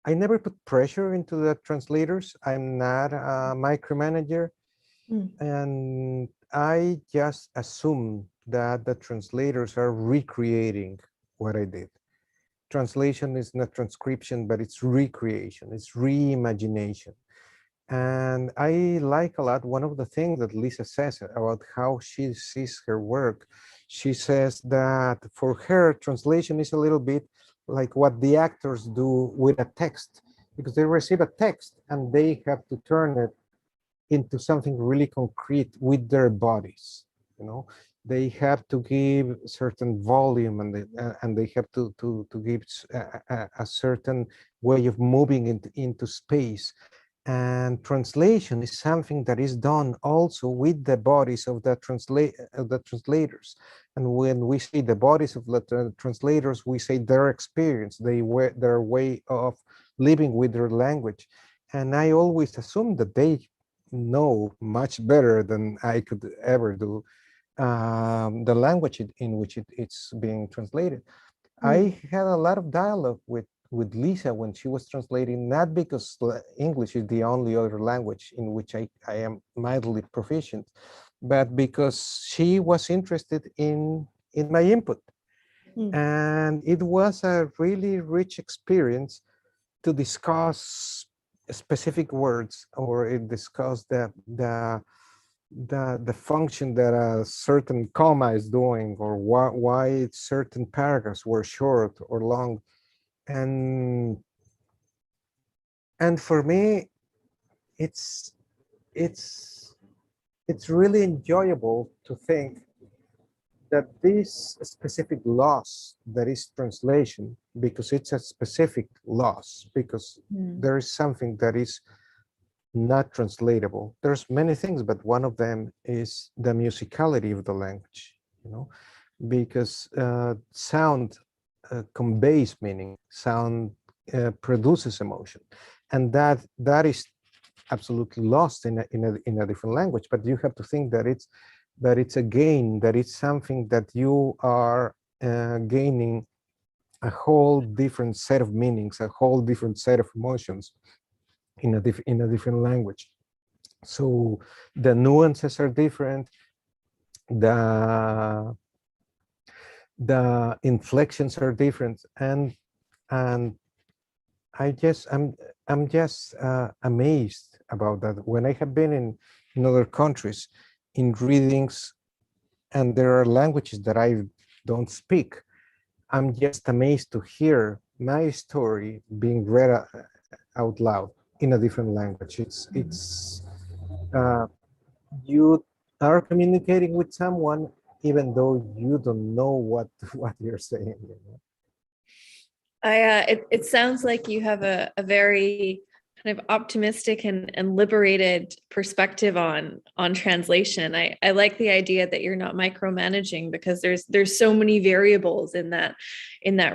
I never put pressure into the translators. I'm not a micromanager, and I just assume that the translators are recreating what I did. Translation is not transcription, but it's recreation, it's reimagination. And I like a lot one of the things that Lisa says about how she sees her work. She says that for her, translation is a little bit like what the actors do with a text, because they receive a text and they have to turn it into something really concrete with their bodies. You know, they have to give certain volume, and they have to give a certain way of moving into space. And translation is something that is done also with the bodies of the translators. And when we say the bodies of the translators, we say their experience, their way of living with their language. And I always assume that they know much better than I could ever do the language in which it's being translated. I had a lot of dialogue with Lisa when she was translating, not because English is the only other language in which I am mildly proficient, but because she was interested in my input. And it was a really rich experience to discuss specific words, or discuss the function that a certain comma is doing, or why certain paragraphs were short or long. And for me, it's really enjoyable to think that this specific loss that is translation, because it's a specific loss, because there is something that is not translatable. There's many things, but one of them is the musicality of the language, you know, because sound conveys meaning, sound produces emotion, and that is absolutely lost in a different language. But you have to think that it's a gain, that it's something that you are gaining a whole different set of meanings, a whole different set of emotions in a different language. So the nuances are different, the inflections are different, and I'm just amazed about that. When I have been in other countries in readings, and there are languages that I don't speak, I'm just amazed to hear my story being read out loud in a different language. It's you are communicating with someone even though you don't know what you're saying. You know? It sounds like you have a very kind of optimistic and liberated perspective on translation. I like the idea that you're not micromanaging, because there's so many variables in that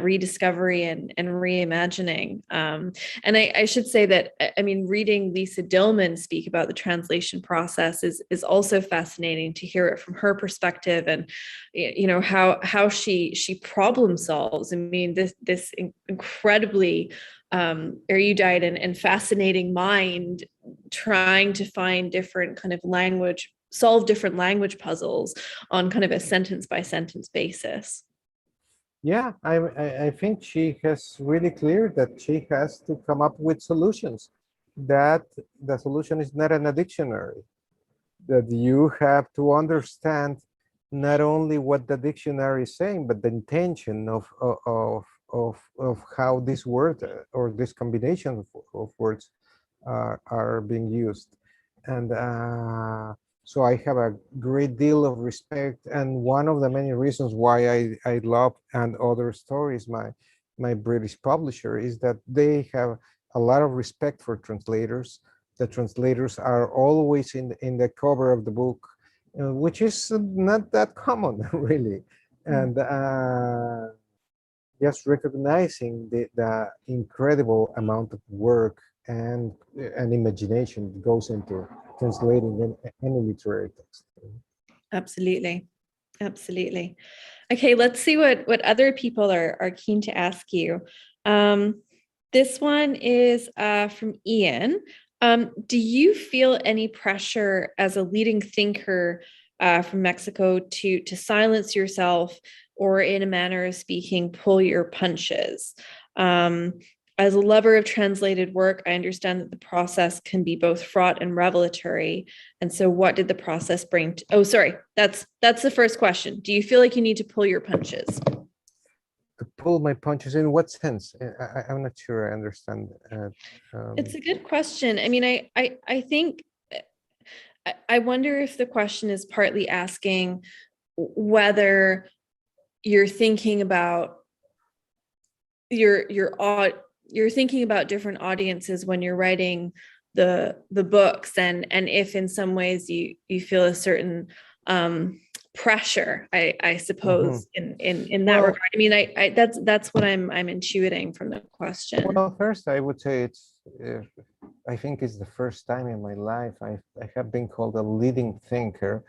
rediscovery and reimagining. And I should say that, I mean, reading Lisa Dillman speak about the translation process is also fascinating to hear it from her perspective, and how she problem solves. I mean, this incredibly erudite and fascinating mind trying to find different kind of solve different language puzzles on kind of a sentence by sentence basis. Yeah, I think she has really clear that she has to come up with solutions, that the solution is not in a dictionary, that you have to understand not only what the dictionary is saying, but the intention of how this word or this combination of words are being used. And so I have a great deal of respect. And one of the many reasons why I love And Other Stories, my British publisher, is that they have a lot of respect for translators. The translators are always in the cover of the book, which is not that common, really. And just recognizing the incredible amount of work and imagination that goes into translating any literary text. Absolutely. Absolutely. Okay, let's see what other people are keen to ask you. This one is from Ian. Do you feel any pressure as a leading thinker from Mexico to silence yourself, or, in a manner of speaking, pull your punches? As a lover of translated work, I understand that the process can be both fraught and revelatory. And so what did the process bring to, oh, sorry, that's the first question. Do you feel like you need to pull your punches? To pull my punches in what sense? I'm not sure I understand. It's a good question. I mean, I think, I wonder if the question is partly asking whether you're thinking about you're thinking about different audiences when you're writing the books, and if in some ways you feel a certain pressure, I suppose, in that regard. I mean, that's what I'm intuiting from the question. Well, first I would say it's I think it's the first time in my life I have been called a leading thinker.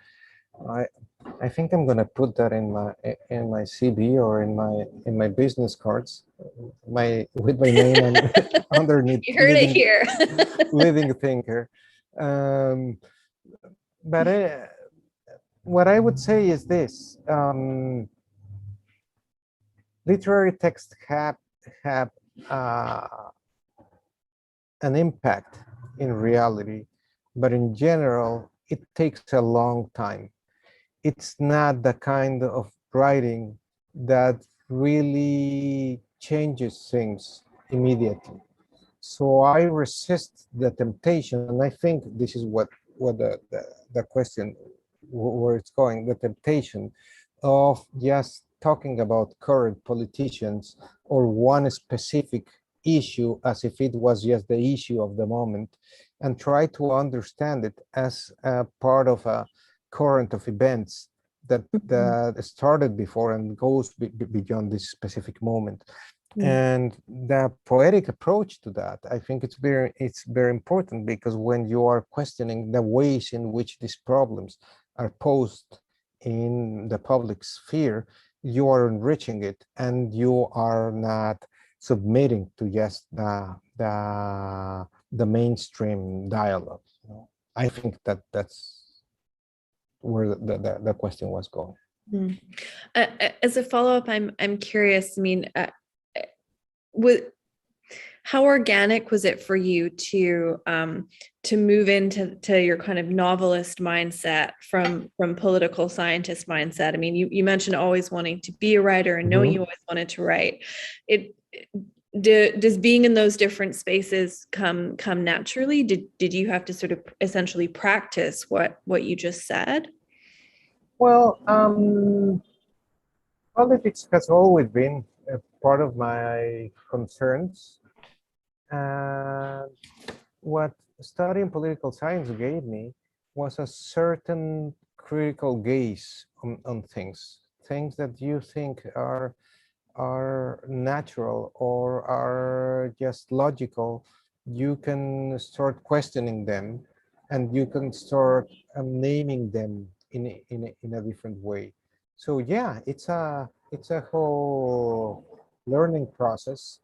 I think I'm gonna put that in my CV or in my business cards, with my name underneath. You heard it here. Leading thinker. But what I would say is this: literary texts have an impact in reality, but in general, it takes a long time. It's not the kind of writing that really changes things immediately. So I resist the temptation, and I think this is what the question, where it's going, the temptation of just talking about current politicians or one specific issue as if it was just the issue of the moment, and try to understand it as a part of a current of events that started before and goes beyond this specific moment. And the poetic approach to that, I think it's very important, because when you are questioning the ways in which these problems are posed in the public sphere, you are enriching it, and you are not submitting to just the mainstream dialogue. I think that's where the question was going. As a follow-up, I'm curious. I mean, how organic was it for you to move into your kind of novelist mindset from political scientist mindset? I mean, you mentioned always wanting to be a writer and knowing you always wanted to write. Does being in those different spaces come naturally? Did you have to sort of essentially practice what you just said? Well, politics has always been a part of my concerns, and what studying political science gave me was a certain critical gaze on things that you think are natural or are just logical. You can start questioning them, and you can start naming them in a different way. So yeah, it's a whole learning process.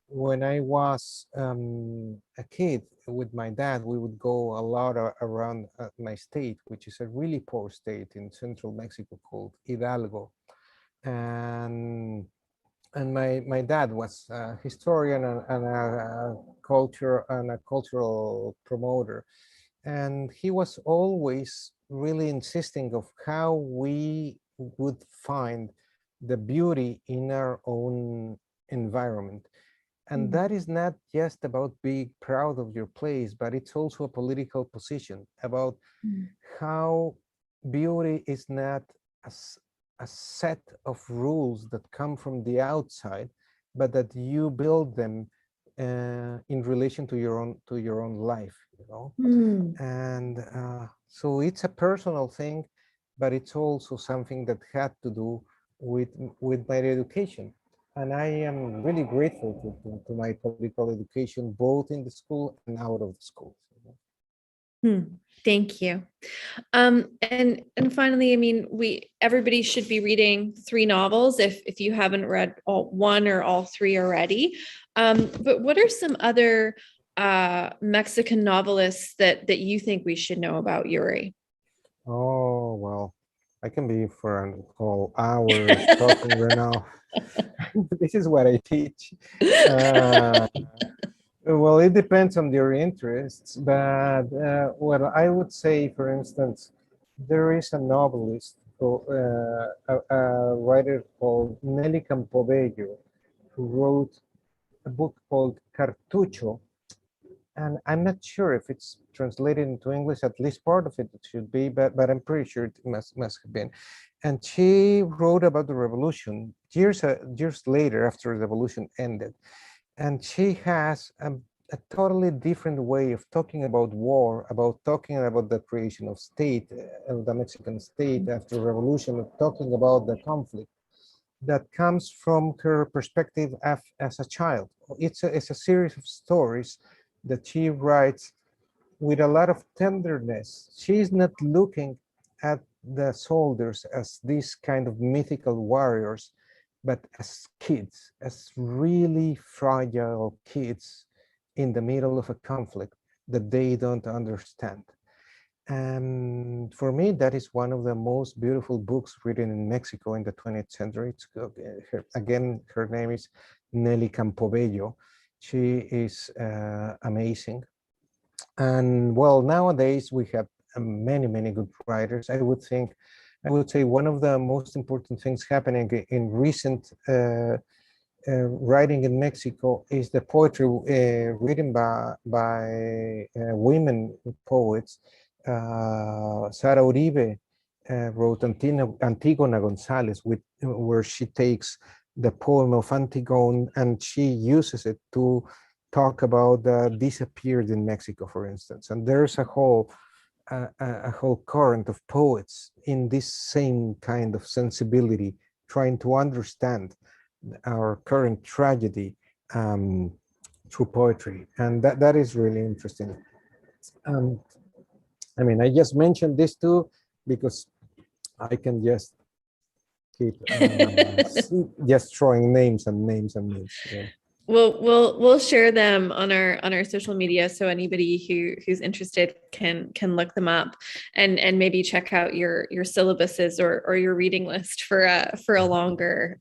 When I was a kid with my dad, we would go a lot around my state, which is a really poor state in central Mexico called Hidalgo. And my dad was a historian and a cultural promoter, and he was always really insisting of how we would find the beauty in our own environment. And that is not just about being proud of your place, but it's also a political position about how beauty is not a set of rules that come from the outside, but that you build them in relation to your own life, you know. And so it's a personal thing, but it's also something that had to do with my education. And I am really grateful to my political education, both in the school and out of the school. Thank you. And finally, I mean, everybody should be reading 3 novels if you haven't read one or all 3 already. But what are some other Mexican novelists that you think we should know about, Yuri? Oh, well, I can be for an whole hour talking right now. This is what I teach. Well, it depends on your interests, but what I would say, for instance, there is a novelist, a writer called Nelly Campobello, who wrote a book called Cartucho, and I'm not sure if it's translated into English. At least part of it should be, but I'm pretty sure it must have been. And she wrote about the revolution years later, after the revolution ended. And she has a totally different way of talking about war, about talking about the creation of of the Mexican state after the revolution, of talking about the conflict that comes from her perspective as a child. It's a series of stories that she writes with a lot of tenderness. She's not looking at the soldiers as these kind of mythical warriors, but as kids, as really fragile kids in the middle of a conflict that they don't understand. And for me, that is one of the most beautiful books written in Mexico in the 20th century. Again, her name is Nelly Campobello. She is amazing. And well, nowadays we have many good writers. I would say one of the most important things happening in recent writing in Mexico is the poetry written by women poets. Sara Uribe wrote Antigona Gonzalez, where she takes the poem of Antigone and she uses it to talk about the disappeared in Mexico, for instance. And there's a whole current of poets in this same kind of sensibility, trying to understand our current tragedy through poetry. And that is really interesting. I mean, I just mentioned this too because I can just keep just throwing names and names and names. Yeah. We'll share them on our social media, so anybody who's interested can look them up and maybe check out your syllabuses or your reading list for a longer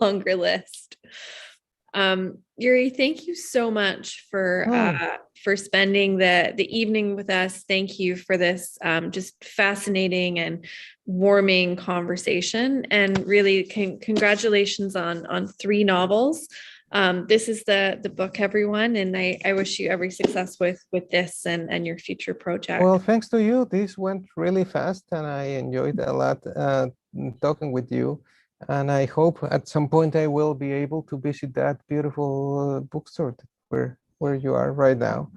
longer list. Yuri, thank you so much for spending the evening with us. Thank you for this just fascinating and warming conversation, and really congratulations on 3 novels. This is the book, everyone, and I wish you every success with this and your future project. Well, thanks to you. This went really fast and I enjoyed a lot talking with you. And I hope at some point I will be able to visit that beautiful bookstore where you are right now.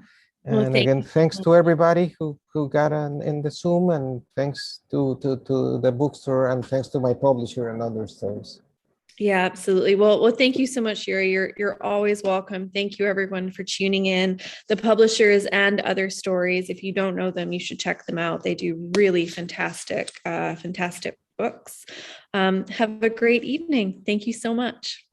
Well, And thank again, you. thanks to everybody who got on in the Zoom, and thanks to the bookstore, and thanks to my publisher and other stores. Yeah, absolutely. Well, thank you so much, Yuri. You're always welcome. Thank you, everyone, for tuning in. The publishers and other stories, if you don't know them, you should check them out. They do really fantastic books. Have a great evening. Thank you so much.